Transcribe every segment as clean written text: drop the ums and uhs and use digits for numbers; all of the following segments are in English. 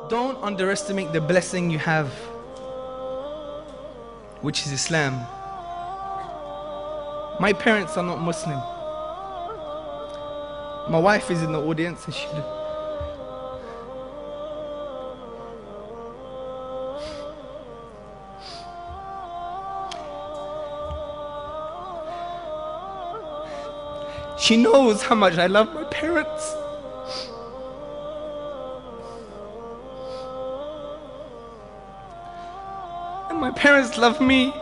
Don't underestimate the blessing you have, which is Islam. My parents are not Muslim. My wife is in the audience and she knows how much I love my parents. And my parents love me.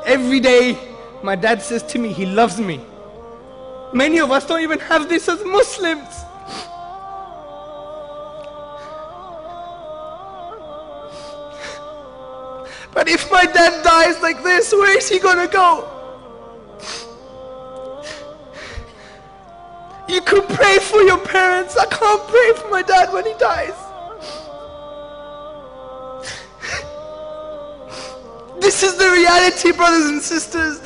Every day, my dad says to me, he loves me. Many of us don't even have this as Muslims. But if my dad dies like this, where is he gonna go? You could pray for your parents. I can't pray for my dad when he dies. This is the reality, brothers and sisters.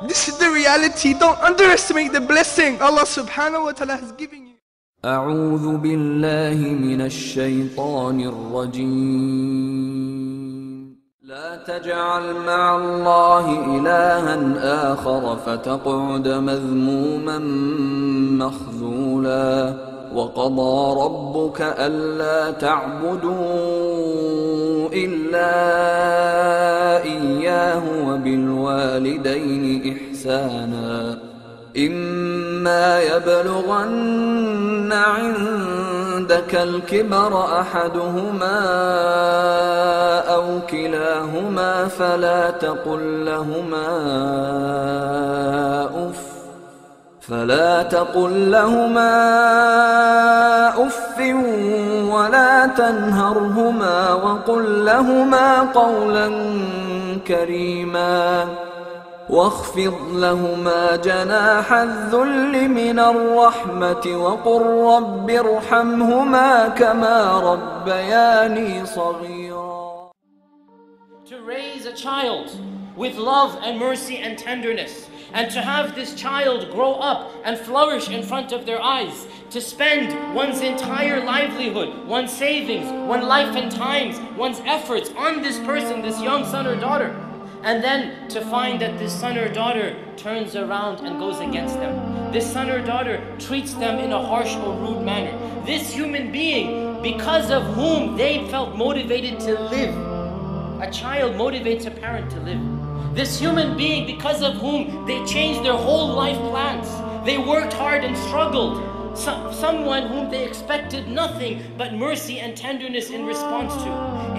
This is the reality. Don't underestimate the blessing Allah subhanahu wa ta'ala has given you. أعوذ بالله من الشيطان الرجيم لا تجعل مع الله إلها آخر فتقعد مذموما مخذولا وقضى ربك ألا تعبدوا إلا إياه وبالوالدين إحسانا إما يبلغن عندك الكبر أحدهما أو كلاهما فلا تقل لهما أف ولا تنهرهما وقل لهما قولا كريما واخفض لهما جناح الذل من الرحمة وقل رب ارحمهما كما ربياني صغيرا. To raise a child with love and mercy and tenderness, and to have this child grow up and flourish in front of their eyes, to spend one's entire livelihood, one's savings, one's life and times, one's efforts on this person, this young son or daughter, and then to find that this son or daughter turns around and goes against them. This son or daughter treats them in a harsh or rude manner. This human being, because of whom they felt motivated to live. A child motivates a parent to live. This human being, because of whom they changed their whole life plans. They worked hard and struggled. Someone whom they expected nothing but mercy and tenderness in response to.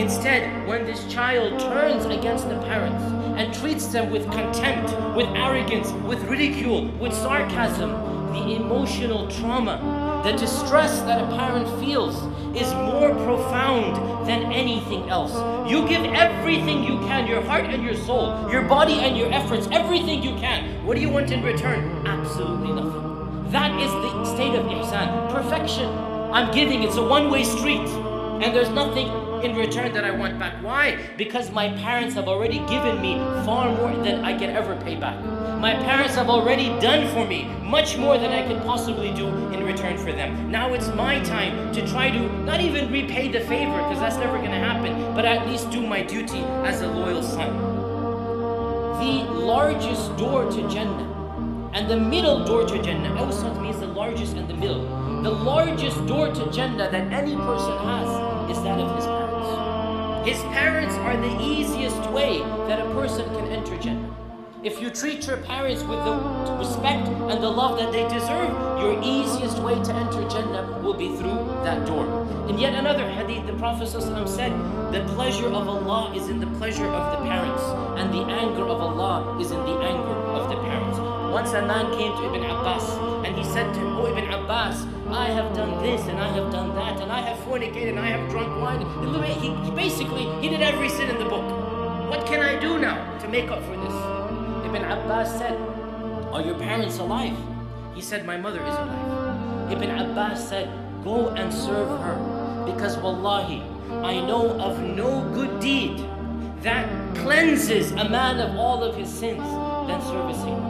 Instead, when this child turns against the parents and treats them with contempt, with arrogance, with ridicule, with sarcasm, the emotional trauma, the distress that a parent feels is more profound than anything else. You give everything you can, your heart and your soul, your body and your efforts, everything you can. What do you want in return? Absolutely nothing. That is the state of ihsan, perfection. I'm giving, it's a one-way street, and there's nothing in return that I want back. Why? Because my parents have already given me far more than I can ever pay back. My parents have already done for me much more than I could possibly do in return for them. Now it's my time to try to not even repay the favor, because that's never going to happen, but at least do my duty as a loyal son. The largest door to Jannah and the middle door to Jannah, awsat means the largest and the middle. The largest door to Jannah that any person has is that of his parents. His parents are the easiest way that a person can enter Jannah. If you treat your parents with the respect and the love that they deserve, your easiest way to enter Jannah will be through that door. In yet another hadith, the Prophet ﷺ said, the pleasure of Allah is in the pleasure of the parents, and the anger of Allah is in the anger of the parents. Once a man came to Ibn Abbas and he said to him, "Oh Ibn Abbas, I have done this and I have done that and I have fornicated and I have drunk wine." He basically did every sin in the book. What can I do now to make up for this? Ibn Abbas said, "Are your parents alive?" He said, "My mother is alive." Ibn Abbas said, "Go and serve her, because wallahi, I know of no good deed that cleanses a man of all of his sins, than servicing.